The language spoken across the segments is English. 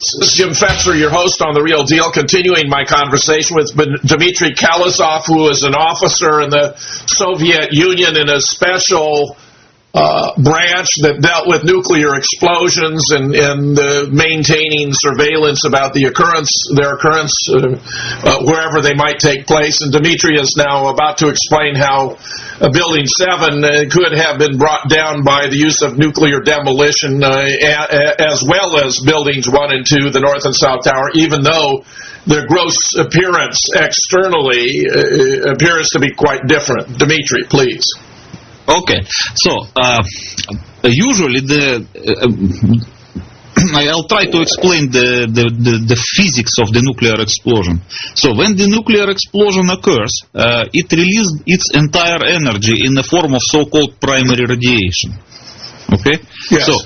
This is Jim Fetzer, your host on The Real Deal, continuing my conversation with Dmitry Khalezov, who is an officer in the Soviet Union in a special branch that dealt with nuclear explosions and maintaining surveillance about their occurrence wherever they might take place. And Dmitry is now about to explain how Building 7 could have been brought down by the use of nuclear demolition, as well as Buildings 1 and 2, the North and South Tower, even though their gross appearance externally appears to be quite different. Dmitry, please. Okay, so usually I'll try to explain the physics of the nuclear explosion. So when the nuclear explosion occurs, it releases its entire energy in the form of so-called primary radiation. Okay? Yes. So,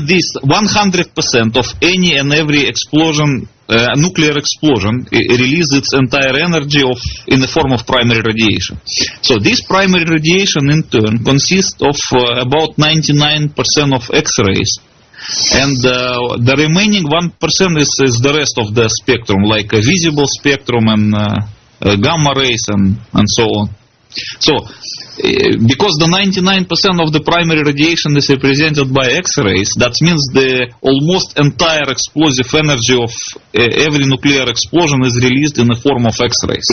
this 100% of any and every explosion, nuclear explosion, releases its entire energy in the form of primary radiation. So this primary radiation in turn consists of about 99% of X-rays, and the remaining 1% is the rest of the spectrum, like a visible spectrum and gamma rays and so on. So, because the 99% of the primary radiation is represented by X-rays, that means the almost entire explosive energy of every nuclear explosion is released in the form of X-rays.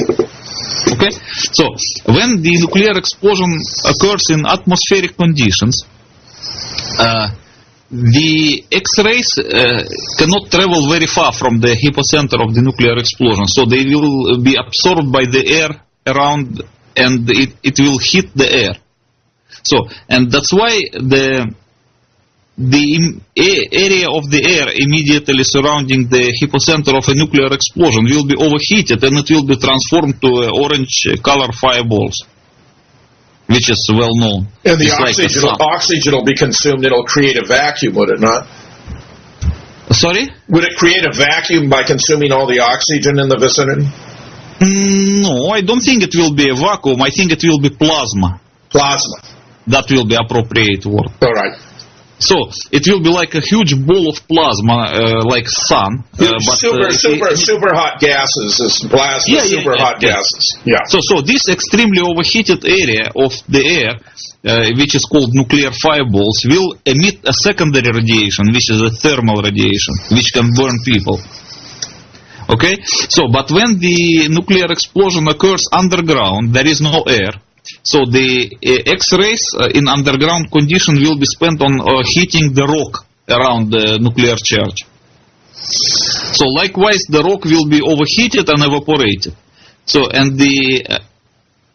Okay? So, when the nuclear explosion occurs in atmospheric conditions, the X-rays cannot travel very far from the hypocenter of the nuclear explosion, so they will be absorbed by the air around, and it will hit the air. So, and that's why the area of the air immediately surrounding the hypocenter of a nuclear explosion will be overheated, and it will be transformed to orange color fireballs, which is well known. And the oxygen will be consumed. It'll create a vacuum, would it not? Sorry? Would it create a vacuum by consuming all the oxygen in the vicinity? No, I don't think it will be a vacuum. I think it will be plasma. Plasma. That will be appropriate word. All right. So it will be like a huge ball of plasma, like sun. Super hot gases is plasma. Hot gases. Yeah. So this extremely overheated area of the air, which is called nuclear fireballs, will emit a secondary radiation, which is a thermal radiation, which can burn people. Okay. So, but when the nuclear explosion occurs underground, there is no air. So the X-rays in underground condition will be spent on heating the rock around the nuclear charge. So likewise, the rock will be overheated and evaporated. So, and the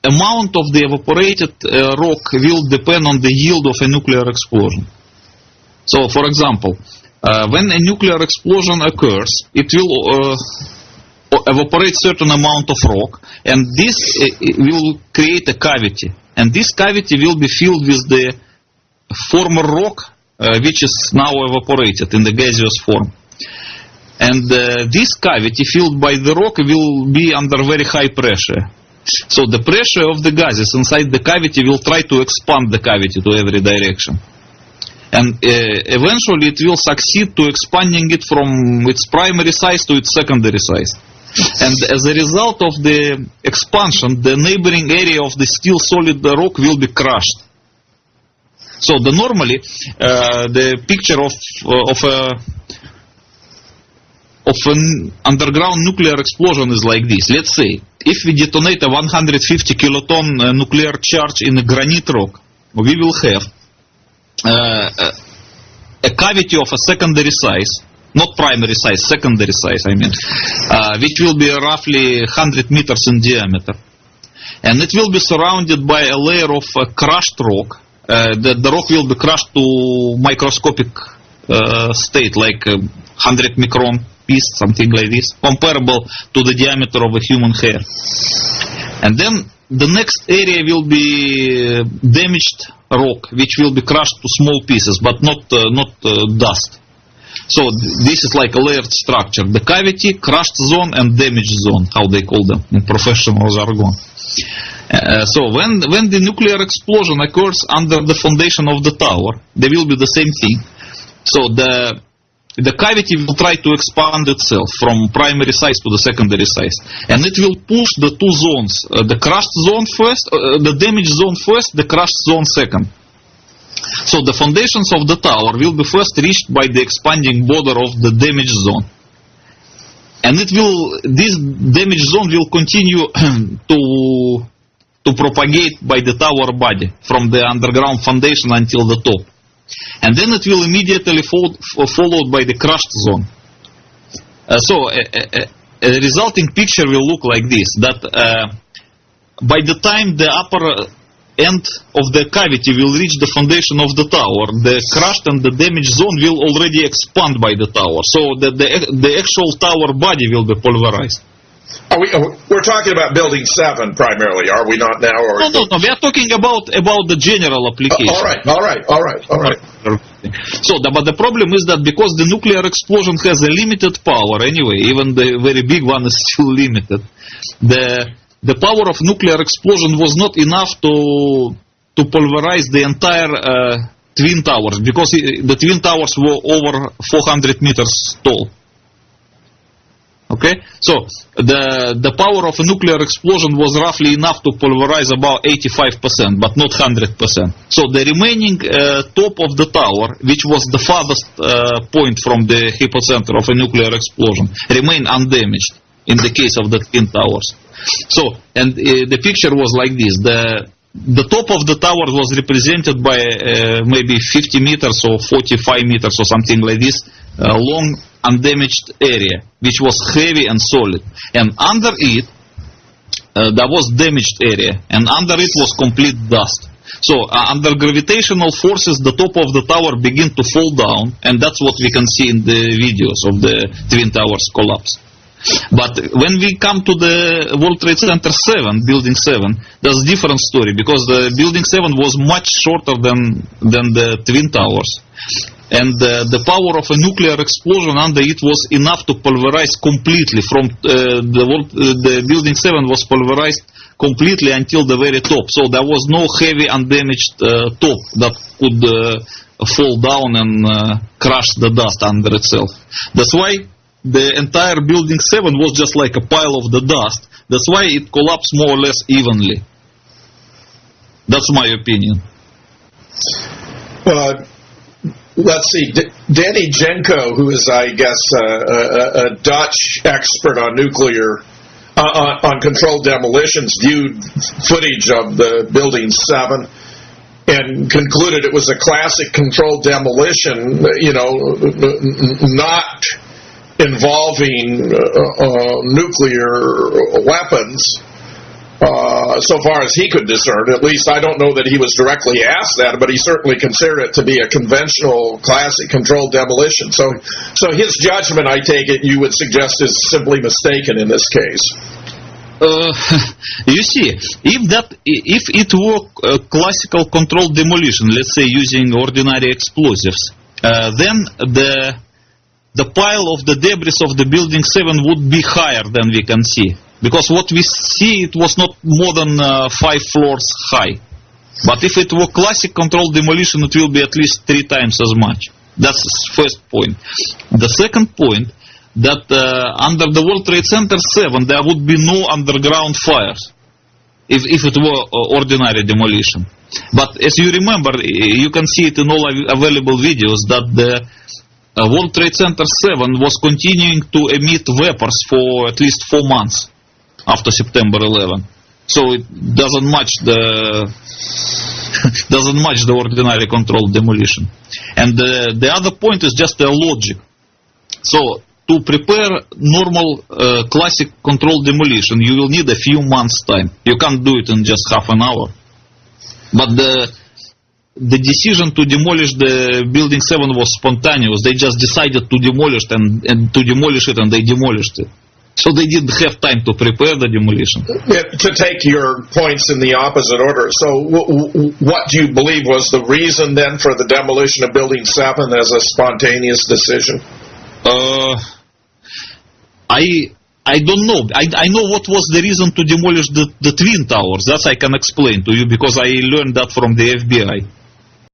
amount of the evaporated rock will depend on the yield of a nuclear explosion. So, for example, when a nuclear explosion occurs, it will evaporate certain amount of rock, and this will create a cavity, and this cavity will be filled with the former rock, which is now evaporated in the gaseous form. And this cavity filled by the rock will be under very high pressure. So the pressure of the gases inside the cavity will try to expand the cavity to every direction. And eventually it will succeed to expanding it from its primary size to its secondary size. And as a result of the expansion, the neighboring area of the still solid rock will be crushed. So normally the picture of an underground nuclear explosion is like this. Let's say if we detonate a 150 kiloton nuclear charge in a granite rock, we will have a cavity of a secondary size, not primary size, secondary size, which will be roughly 100 meters in diameter. And it will be surrounded by a layer of crushed rock. The rock will be crushed to microscopic state, like 100 micron piece, something like this, comparable to the diameter of a human hair. And then the next area will be damaged rock, which will be crushed to small pieces, but not dust. So this is like a layered structure: the cavity, crushed zone, and damaged zone, how they call them in professional jargon. So when the nuclear explosion occurs under the foundation of the tower, there will be the same thing. So the the cavity will try to expand itself from primary size to the secondary size. And it will push the two zones, the crushed zone first, the damaged zone first, the crushed zone second. So the foundations of the tower will be first reached by the expanding border of the damaged zone. And this damaged zone will continue to propagate by the tower body from the underground foundation until the top. And then it will immediately followed by the crushed zone. So a resulting picture will look like this, that by the time the upper end of the cavity will reach the foundation of the tower, the crushed and the damaged zone will already expand by the tower, so that the actual tower body will be pulverized. We're talking about building 7 primarily, are we not now? Or No. We are talking about the general application. All right. So, but the problem is that because the nuclear explosion has a limited power anyway, even the very big one is still limited, the power of nuclear explosion was not enough to pulverize the entire twin towers, because the twin towers were over 400 meters tall. Okay, so the power of a nuclear explosion was roughly enough to pulverize about 85%, but not 100%. So the remaining top of the tower, which was the farthest point from the hypocenter of a nuclear explosion, remained undamaged in the case of the twin towers. So, and the picture was like this. The top of the tower was represented by maybe 50 meters or 45 meters or something like this, long undamaged area, which was heavy and solid. And under it, there was damaged area, and under it was complete dust. So under gravitational forces, the top of the tower began to fall down, and that's what we can see in the videos of the Twin Towers collapse. But when we come to the World Trade Center 7, Building 7, there's a different story, because the Building 7 was much shorter than the Twin Towers. And the power of a nuclear explosion under it was enough to pulverize completely from the Building 7 was pulverized completely until the very top. So there was no heavy undamaged top that could fall down and crush the dust under itself. That's why the entire Building 7 was just like a pile of the dust. That's why it collapsed more or less evenly. That's my opinion. Let's see, Danny Jenko, who is, I guess, a Dutch expert on nuclear, on controlled demolitions, viewed footage of the Building 7 and concluded it was a classic controlled demolition, not involving nuclear weapons. So far as he could discern, at least I don't know that he was directly asked that, but he certainly considered it to be a conventional, classic controlled demolition. So his judgment, I take it, you would suggest is simply mistaken in this case. You see, if it were a classical controlled demolition, let's say using ordinary explosives, then the pile of the debris of the Building 7 would be higher than we can see. Because what we see, it was not more than 5 floors high. But if it were classic controlled demolition, it will be at least 3 times as much. That's the first point. The second point, that under the World Trade Center 7, there would be no underground fires if it were ordinary demolition. But as you remember, you can see it in all available videos, that the World Trade Center 7 was continuing to emit vapors for at least 4 months after September 11. So it doesn't match the ordinary controlled demolition. And the other point is just the logic. So to prepare normal classic controlled demolition, you will need a few months' time. You can't do it in just half an hour. But the decision to demolish the Building 7 was spontaneous. They just decided to demolish and to demolish it, and they demolished it. So they didn't have time to prepare the demolition. To take your points in the opposite order, so what do you believe was the reason then for the demolition of Building 7 as a spontaneous decision? I don't know. I know what was the reason to demolish the Twin Towers. That I can explain to you, because I learned that from the FBI.